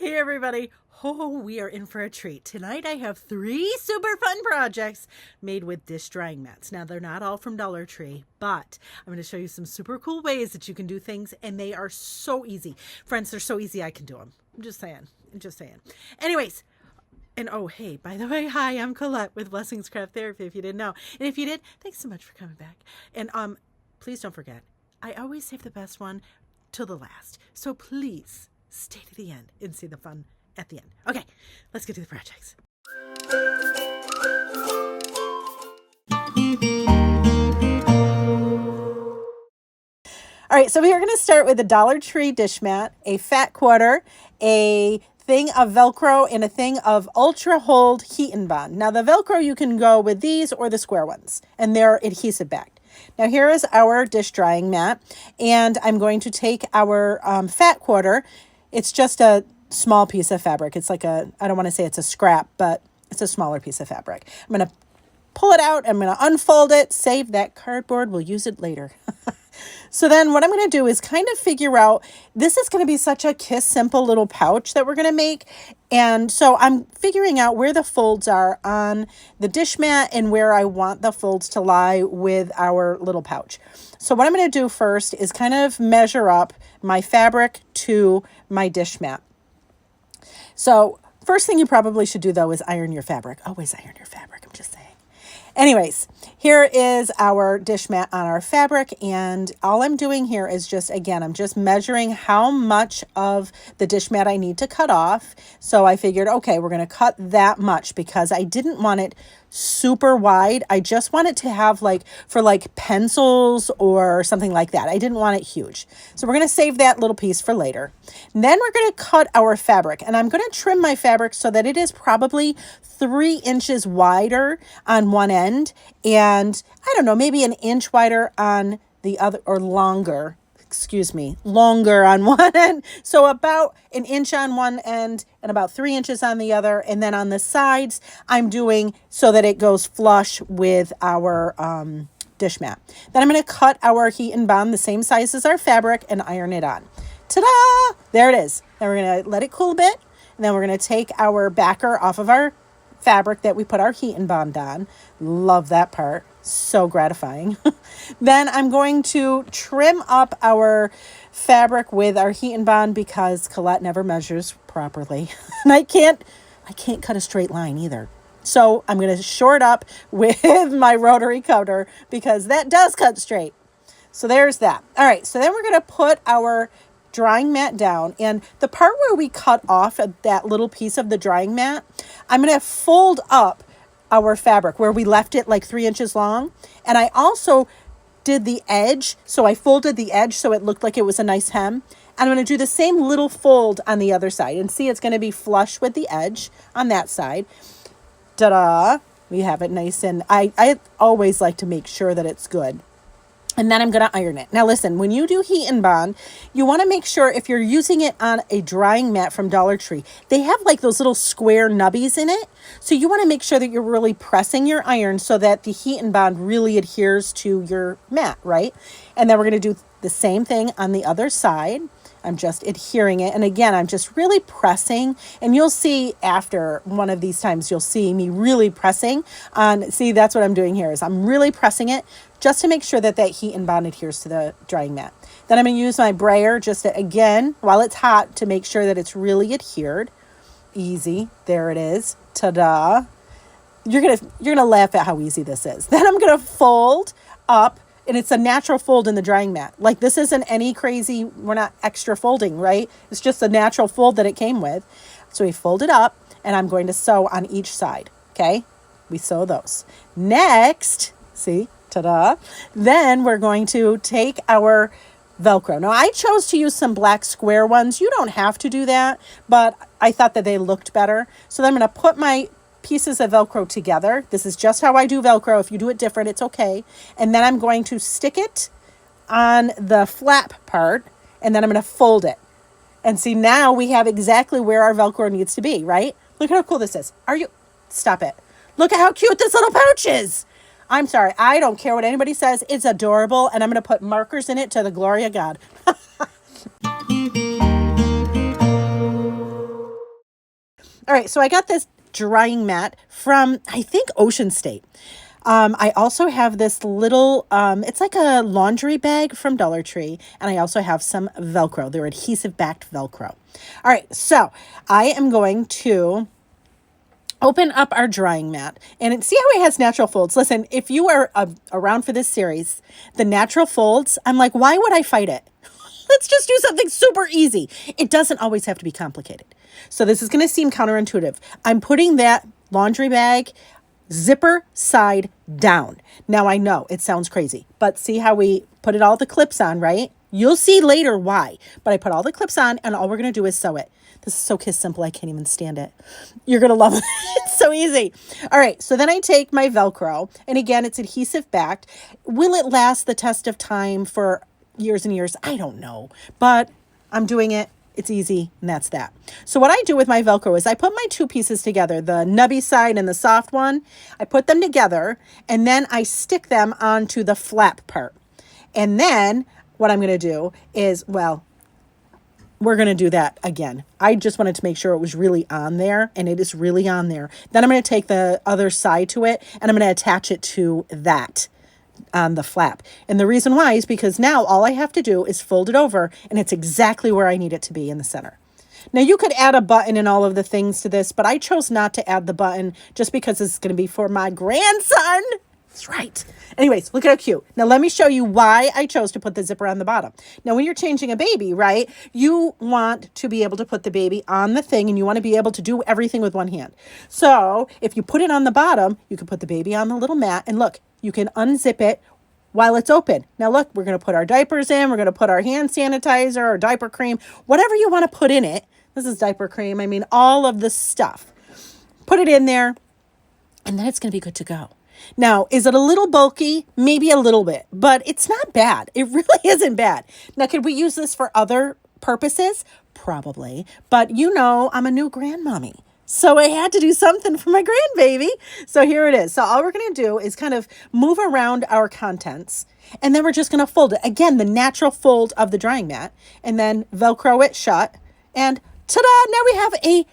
Hey everybody. Oh, we are in for a treat. Tonight I have 3 super fun projects made with dish drying mats. Now they're not all from Dollar Tree, but I'm going to show you some super cool ways that you can do things, and they are so easy. Friends, they're so easy I can do them. I'm just saying. Anyways, and oh, hey, by the way, hi, I'm Colette with Blessings Craft Therapy, if you didn't know. And if you did, thanks so much for coming back. And please don't forget, I always save the best one till the last. So please stay to the end and see the fun at the end. Okay, let's get to the projects. All right, so we are going to start with a Dollar Tree dish mat, a fat quarter, a thing of Velcro, and a thing of Ultra Hold Heat and Bond. Now the Velcro, you can go with these or the square ones, and they're adhesive backed. Now here is our dish drying mat, and I'm going to take our fat quarter. It's just a small piece of fabric. It's like I don't want to say it's a scrap, but it's a smaller piece of fabric. I'm going to pull it out. I'm going to unfold it, save that cardboard. We'll use it later. So then what I'm going to do is kind of figure out, this is going to be such a simple little pouch that we're going to make. And so I'm figuring out where the folds are on the dish mat and where I want the folds to lie with our little pouch. So what I'm going to do first is kind of measure up my fabric to my dish mat. So first thing you probably should do though is iron your fabric. Always iron your fabric, I'm just saying. Anyways, here is our dish mat on our fabric, and all I'm doing here is just, again, I'm just measuring how much of the dish mat I need to cut off. So I figured, okay, we're going to cut that much because I didn't want it super wide. I just want it to have for pencils or something like that. I didn't want it huge. So we're going to save that little piece for later. And then we're going to cut our fabric, and I'm going to trim my fabric so that it is probably 3 inches wider on one end, and I don't know, maybe an inch wider on the other, or longer on one end. So about an inch on one end and about 3 inches on the other. And then on the sides, I'm doing so that it goes flush with our dish mat. Then I'm going to cut our heat and bond the same size as our fabric and iron it on. Ta-da! There it is. Then we're going to let it cool a bit. And then we're going to take our backer off of our fabric that we put our heat and bond on. Love that part. So gratifying. Then I'm going to trim up our fabric with our heat and bond because Colette never measures properly. And I can't cut a straight line either. So I'm going to short up with my rotary cutter because that does cut straight. So there's that. All right, so then we're going to put our drying mat down, and the part where we cut off that little piece of the drying mat, I'm going to fold up our fabric where we left it 3 inches long. And I also did the edge. So I folded the edge so it looked like it was a nice hem. And I'm going to do the same little fold on the other side, and see, it's going to be flush with the edge on that side. Ta-da! We have it nice, and I always like to make sure that it's good. And then I'm going to iron it. Now listen, when you do heat and bond, you want to make sure, if you're using it on a drying mat from Dollar Tree, they have those little square nubbies in it. So you want to make sure that you're really pressing your iron so that the heat and bond really adheres to your mat, right? And then we're going to do the same thing on the other side. I'm just adhering it. And again, I'm just really pressing. And you'll see after one of these times, you'll see me really pressing on. See, that's what I'm doing here, is I'm really pressing it just to make sure that that heat and bond adheres to the drying mat. Then I'm going to use my brayer just to, again, while it's hot, to make sure that it's really adhered. Easy. There it is. Ta-da. You're gonna laugh at how easy this is. Then I'm going to fold up. And it's a natural fold in the drying mat. This isn't any crazy, we're not extra folding, right? It's just a natural fold that it came with. So we fold it up, and I'm going to sew on each side, okay? We sew those. Next, see, ta-da. Then we're going to take our Velcro. Now, I chose to use some black square ones. You don't have to do that, but I thought that they looked better. So then I'm going to put my pieces of Velcro together. This is just how I do Velcro. If you do it different, it's okay. And then I'm going to stick it on the flap part, and then I'm going to fold it. And see, now we have exactly where our Velcro needs to be, right? Look at how cool this is. Stop it. Look at how cute this little pouch is. I'm sorry. I don't care what anybody says. It's adorable, and I'm going to put markers in it to the glory of God. All right, so I got this drying mat from, I think, Ocean State. I also have this little, it's like a laundry bag from Dollar Tree. And I also have some Velcro. They're adhesive backed Velcro. All right, so I am going to open up our drying mat and see how it has natural folds. Listen, if you are around for this series, the natural folds, I'm like, why would I fight it? Let's just do something super easy. It doesn't always have to be complicated. So this is going to seem counterintuitive. I'm putting that laundry bag zipper side down. Now I know it sounds crazy, but see how we put all the clips on, right? You'll see later why, but I put all the clips on and all we're going to do is sew it. This is so Kiss Simple. I can't even stand it. You're going to love it. It's so easy. All right. So then I take my Velcro, and again, it's adhesive backed. Will it last the test of time for years and years? I don't know, but I'm doing it. It's easy, and that's that. So what I do with my Velcro is I put my two pieces together, the nubby side and the soft one. I put them together, and then I stick them onto the flap part. And then what I'm going to do is, well, we're going to do that again. I just wanted to make sure it was really on there, and it is really on there. Then I'm going to take the other side to it, and I'm going to attach it to that on the flap. And the reason why is because now all I have to do is fold it over, and it's exactly where I need it to be in the center. Now you could add a button and all of the things to this, but I chose not to add the button just because it's going to be for my grandson. That's right. Anyways, look at how cute. Now let me show you why I chose to put the zipper on the bottom. Now when you're changing a baby, right, you want to be able to put the baby on the thing and you want to be able to do everything with one hand. So if you put it on the bottom, you can put the baby on the little mat and look, you can unzip it while it's open. Now look, we're going to put our diapers in. We're going to put our hand sanitizer or diaper cream, whatever you want to put in it. This is diaper cream. I mean, all of the stuff. Put it in there and then it's going to be good to go. Now, is it a little bulky? Maybe a little bit, but it's not bad. It really isn't bad. Now, could we use this for other purposes? Probably. But you know, I'm a new grandmommy. So I had to do something for my grandbaby. So here it is. So all we're going to do is kind of move around our contents. And then we're just going to fold it. Again, the natural fold of the drying mat. And then Velcro it shut. And ta-da! Now we have a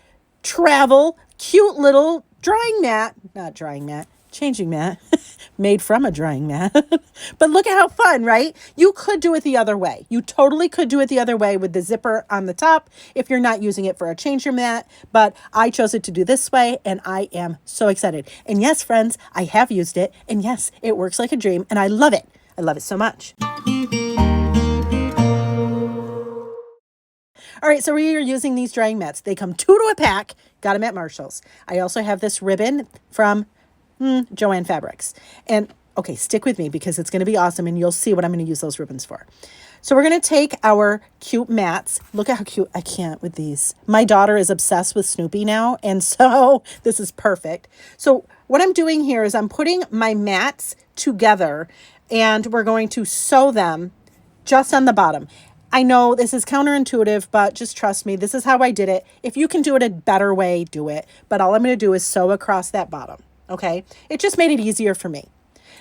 travel, cute little drying mat. Not drying mat. Changing mat made from a drying mat. But look at how fun, right? You could do it the other way. You totally could do it the other way with the zipper on the top if you're not using it for a changer mat. But I chose it to do this way and I am so excited. And yes, friends, I have used it. And yes, it works like a dream and I love it. I love it so much. All right, so we are using these drying mats. They come 2 to a pack. Got them at Marshall's. I also have this ribbon from Joann Fabrics. And okay, stick with me because it's going to be awesome and you'll see what I'm going to use those ribbons for. So we're going to take our cute mats. Look at how cute. I can't with these. My daughter is obsessed with Snoopy now. And so this is perfect. So what I'm doing here is I'm putting my mats together and we're going to sew them just on the bottom. I know this is counterintuitive, but just trust me. This is how I did it. If you can do it a better way, do it. But all I'm going to do is sew across that bottom. Okay, it just made it easier for me.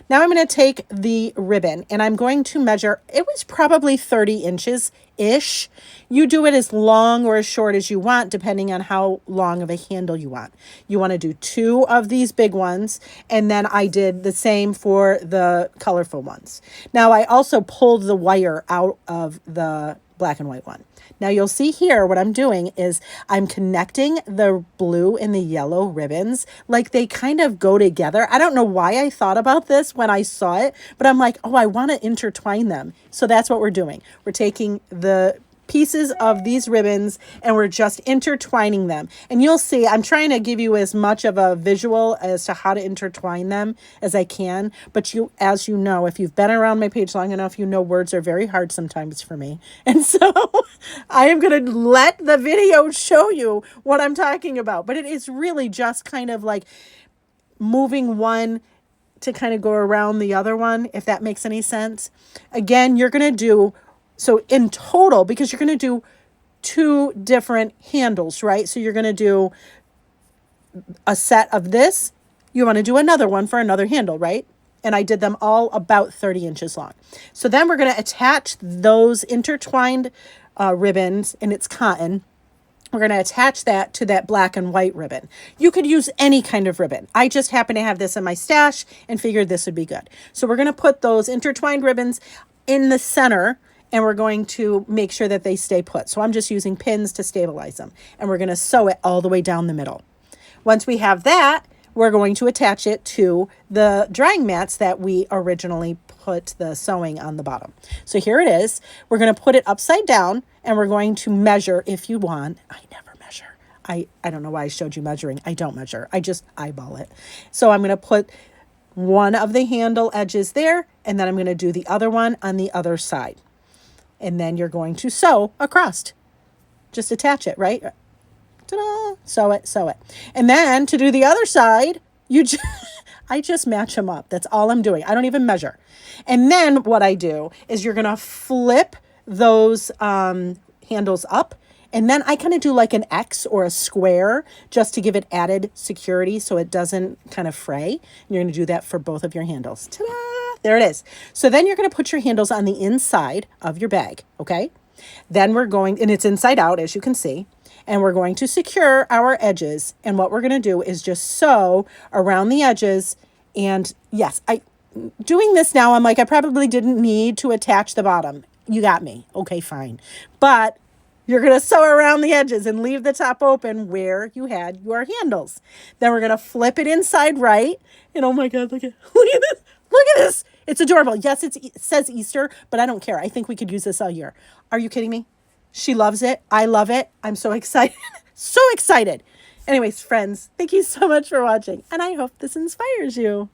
Now I'm going to take the ribbon and I'm going to measure, it was probably 30 inches-ish. You do it as long or as short as you want, depending on how long of a handle you want. You want to do 2 of these big ones, and then I did the same for the colorful ones. Now I also pulled the wire out of the black and white one. Now you'll see here what I'm doing is I'm connecting the blue and the yellow ribbons like they kind of go together. I don't know why I thought about this when I saw it, but I'm like, oh, I want to intertwine them. So that's what we're doing. We're taking the pieces of these ribbons and we're just intertwining them. And you'll see, I'm trying to give you as much of a visual as to how to intertwine them as I can. But you, as you know, if you've been around my page long enough, you know words are very hard sometimes for me. And so I am going to let the video show you what I'm talking about. But it is really just kind of like moving one to kind of go around the other one, if that makes any sense. Again, you're going to do, so in total, because you're going to do 2 different handles, right? So you're going to do a set of this. You want to do another one for another handle, right? And I did them all about 30 inches long. So then we're going to attach those intertwined ribbons, and it's cotton. We're going to attach that to that black and white ribbon. You could use any kind of ribbon. I just happen to have this in my stash and figured this would be good. So we're going to put those intertwined ribbons in the center, and we're going to make sure that they stay put. So I'm just using pins to stabilize them, and we're going to sew it all the way down the middle. Once we have that, we're going to attach it to the drying mats that we originally put the sewing on the bottom. So here it is. We're going to put it upside down, and we're going to measure if you want. I never measure. I don't know why I showed you measuring. I don't measure. I just eyeball it. So I'm going to put one of the handle edges there, and then I'm going to do the other one on the other side. And then you're going to sew across. Just attach it, right? Ta-da! Sew it, sew it. And then to do the other side, I just match them up. That's all I'm doing. I don't even measure. And then what I do is you're going to flip those handles up. And then I kind of do like an X or a square just to give it added security so it doesn't kind of fray. And you're going to do that for both of your handles. Ta-da! There it is. So then you're going to put your handles on the inside of your bag, okay? Then we're going, and it's inside out, as you can see. And we're going to secure our edges. And what we're going to do is just sew around the edges. And yes, doing this now, I'm like, I probably didn't need to attach the bottom. You got me. Okay, fine. But you're going to sew around the edges and leave the top open where you had your handles. Then we're going to flip it inside right. And oh my God, look at this. Look at this. It's adorable. Yes, it says Easter, but I don't care. I think we could use this all year. Are you kidding me? She loves it. I love it. I'm so excited. So excited. Anyways, friends, thank you so much for watching, and I hope this inspires you.